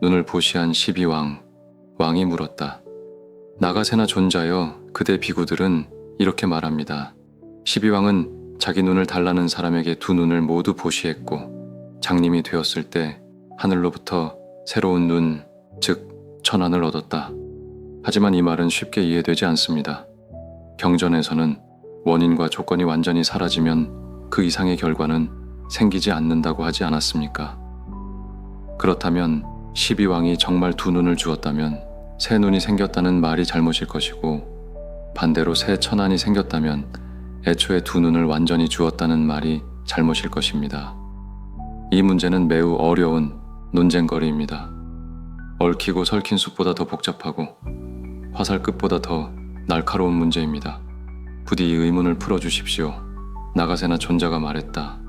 눈을 보시한 12왕. 왕이 물었다. 나가세나 존자여, 그대 비구들은 이렇게 말합니다. 12왕은 자기 눈을 달라는 사람에게 두 눈을 모두 보시했고 장님이 되었을 때 하늘로부터 새로운 눈, 즉 천안을 얻었다. 하지만 이 말은 쉽게 이해되지 않습니다. 경전에서는 원인과 조건이 완전히 사라지면 그 이상의 결과는 생기지 않는다고 하지 않았습니까? 그렇다면 12왕이 정말 두 눈을 주었다면 새 눈이 생겼다는 말이 잘못일 것이고, 반대로 새 천안이 생겼다면 애초에 두 눈을 완전히 주었다는 말이 잘못일 것입니다. 이 문제는 매우 어려운 논쟁거리입니다. 얽히고 설킨 숲보다 더 복잡하고 화살 끝보다 더 날카로운 문제입니다. 부디 이 의문을 풀어주십시오. 나가세나 존자가 말했다.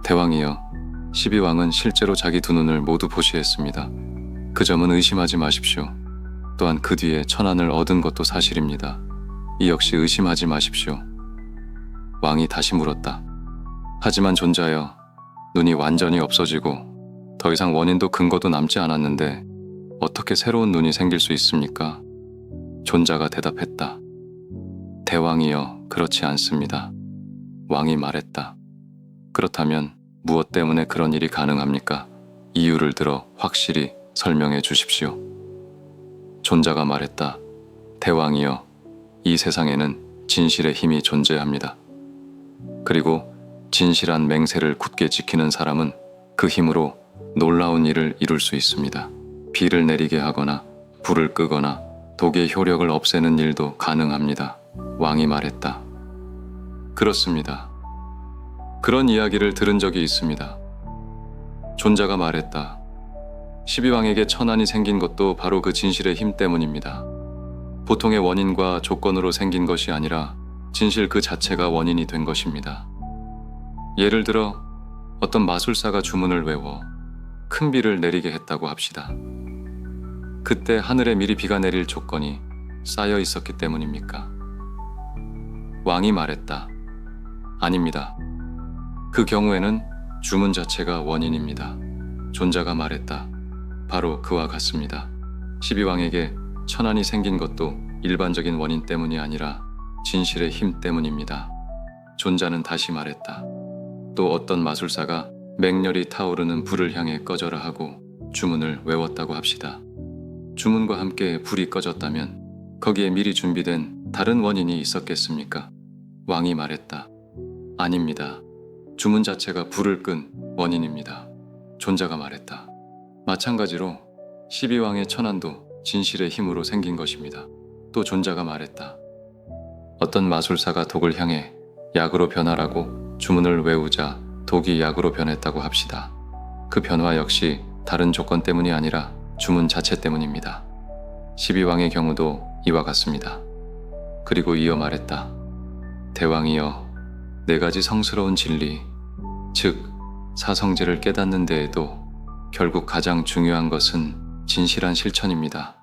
대왕이여, 12왕은 실제로 자기 두 눈을 모두 보시했습니다. 그 점은 의심하지 마십시오. 또한 그 뒤에 천안을 얻은 것도 사실입니다. 이 역시 의심하지 마십시오. 왕이 다시 물었다. 하지만 존자여, 눈이 완전히 없어지고 더 이상 원인도 근거도 남지 않았는데 어떻게 새로운 눈이 생길 수 있습니까? 존자가 대답했다. 대왕이여, 그렇지 않습니다. 왕이 말했다. 그렇다면 무엇 때문에 그런 일이 가능합니까? 이유를 들어 확실히 설명해 주십시오. 존자가 말했다. 대왕이여, 이 세상에는 진실의 힘이 존재합니다. 그리고 진실한 맹세를 굳게 지키는 사람은 그 힘으로 놀라운 일을 이룰 수 있습니다. 비를 내리게 하거나 불을 끄거나 독의 효력을 없애는 일도 가능합니다. 왕이 말했다. 그렇습니다. 그런 이야기를 들은 적이 있습니다. 존자가 말했다. 12왕에게 천안이 생긴 것도 바로 그 진실의 힘 때문입니다. 보통의 원인과 조건으로 생긴 것이 아니라 진실 그 자체가 원인이 된 것입니다. 예를 들어 어떤 마술사가 주문을 외워 큰 비를 내리게 했다고 합시다. 그때 하늘에 미리 비가 내릴 조건이 쌓여 있었기 때문입니까? 왕이 말했다. 아닙니다. 그 경우에는 주문 자체가 원인입니다. 존자가 말했다. 바로 그와 같습니다. 12왕에게 천안이 생긴 것도 일반적인 원인 때문이 아니라 진실의 힘 때문입니다. 존자는 다시 말했다. 또 어떤 마술사가 맹렬히 타오르는 불을 향해 꺼져라 하고 주문을 외웠다고 합시다. 주문과 함께 불이 꺼졌다면 거기에 미리 준비된 다른 원인이 있었겠습니까? 왕이 말했다. 아닙니다. 주문 자체가 불을 끈 원인입니다. 존자가 말했다. 마찬가지로 12왕의 천안도 진실의 힘으로 생긴 것입니다. 또 존자가 말했다. 어떤 마술사가 독을 향해 약으로 변하라고 주문을 외우자 독이 약으로 변했다고 합시다. 그 변화 역시 다른 조건 때문이 아니라 주문 자체 때문입니다. 12왕의 경우도 이와 같습니다. 그리고 이어 말했다. 대왕이여, 네 가지 성스러운 진리, 즉 사성제를 깨닫는 데에도 결국 가장 중요한 것은 진실한 실천입니다.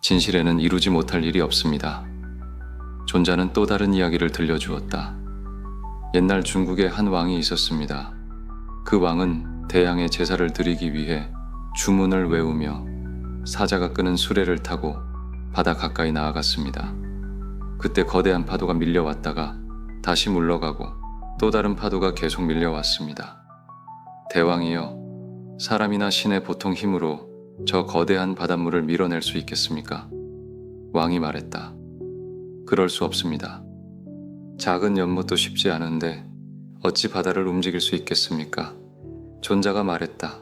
진실에는 이루지 못할 일이 없습니다. 존자는 또 다른 이야기를 들려주었다. 옛날 중국에 한 왕이 있었습니다. 그 왕은 대양의 제사를 드리기 위해 주문을 외우며 사자가 끄는 수레를 타고 바다 가까이 나아갔습니다. 그때 거대한 파도가 밀려왔다가 다시 물러가고 또 다른 파도가 계속 밀려왔습니다. 대왕이여, 사람이나 신의 보통 힘으로 저 거대한 바닷물을 밀어낼 수 있겠습니까? 왕이 말했다. 그럴 수 없습니다. 작은 연못도 쉽지 않은데 어찌 바다를 움직일 수 있겠습니까? 존자가 말했다.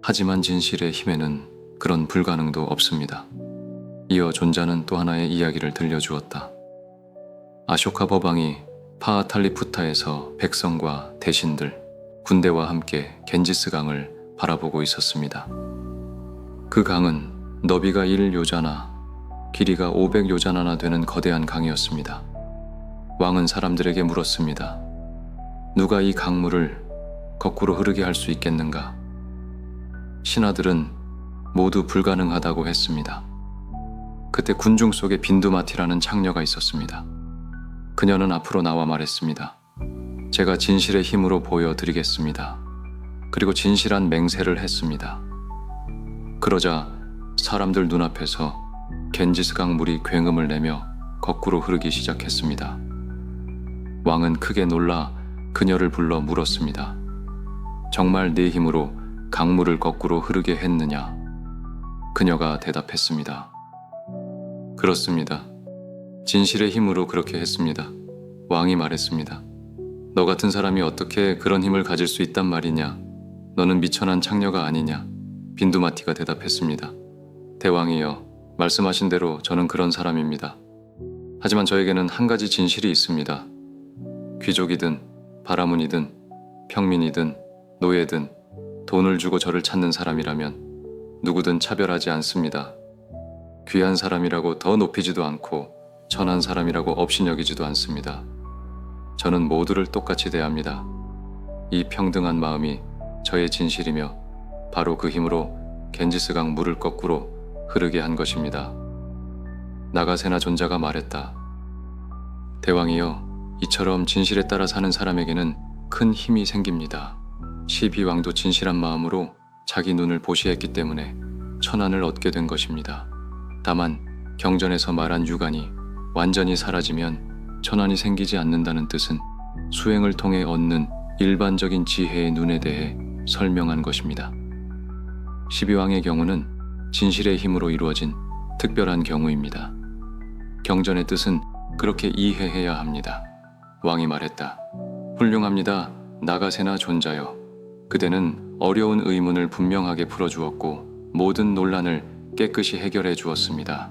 하지만 진실의 힘에는 그런 불가능도 없습니다. 이어 존자는 또 하나의 이야기를 들려주었다. 아쇼카 법왕이 파아탈리푸타에서 백성과 대신들, 군대와 함께 겐지스 강을 바라보고 있었습니다. 그 강은 너비가 1요자나 길이가 500요자나나 되는 거대한 강이었습니다. 왕은 사람들에게 물었습니다. 누가 이 강물을 거꾸로 흐르게 할 수 있겠는가? 신하들은 모두 불가능하다고 했습니다. 그때 군중 속에 빈두마티라는 창녀가 있었습니다. 그녀는 앞으로 나와 말했습니다. 제가 진실의 힘으로 보여드리겠습니다. 그리고 진실한 맹세를 했습니다. 그러자 사람들 눈앞에서 겐지스강 물이 굉음을 내며 거꾸로 흐르기 시작했습니다. 왕은 크게 놀라 그녀를 불러 물었습니다. 정말 네 힘으로 강물을 거꾸로 흐르게 했느냐? 그녀가 대답했습니다. 그렇습니다. 진실의 힘으로 그렇게 했습니다. 왕이 말했습니다. 너 같은 사람이 어떻게 그런 힘을 가질 수 있단 말이냐? 너는 미천한 창녀가 아니냐? 빈두마티가 대답했습니다. 대왕이여, 말씀하신 대로 저는 그런 사람입니다. 하지만 저에게는 한 가지 진실이 있습니다. 귀족이든 바라문이든 평민이든 노예든 돈을 주고 저를 찾는 사람이라면 누구든 차별하지 않습니다. 귀한 사람이라고 더 높이지도 않고 천한 사람이라고 업신여기지도 않습니다. 저는 모두를 똑같이 대합니다. 이 평등한 마음이 저의 진실이며 바로 그 힘으로 겐지스강 물을 거꾸로 흐르게 한 것입니다. 나가세나 존자가 말했다. 대왕이여, 이처럼 진실에 따라 사는 사람에게는 큰 힘이 생깁니다. 12왕도 진실한 마음으로 자기 눈을 보시했기 때문에 천안을 얻게 된 것입니다. 다만 경전에서 말한 유관이 완전히 사라지면 천안이 생기지 않는다는 뜻은 수행을 통해 얻는 일반적인 지혜의 눈에 대해 설명한 것입니다. 12왕의 경우는 진실의 힘으로 이루어진 특별한 경우입니다. 경전의 뜻은 그렇게 이해해야 합니다. 왕이 말했다. 훌륭합니다. 나가세나 존자여. 그대는 어려운 의문을 분명하게 풀어주었고 모든 논란을 깨끗이 해결해 주었습니다.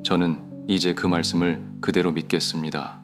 저는 이제 그 말씀을 그대로 믿겠습니다.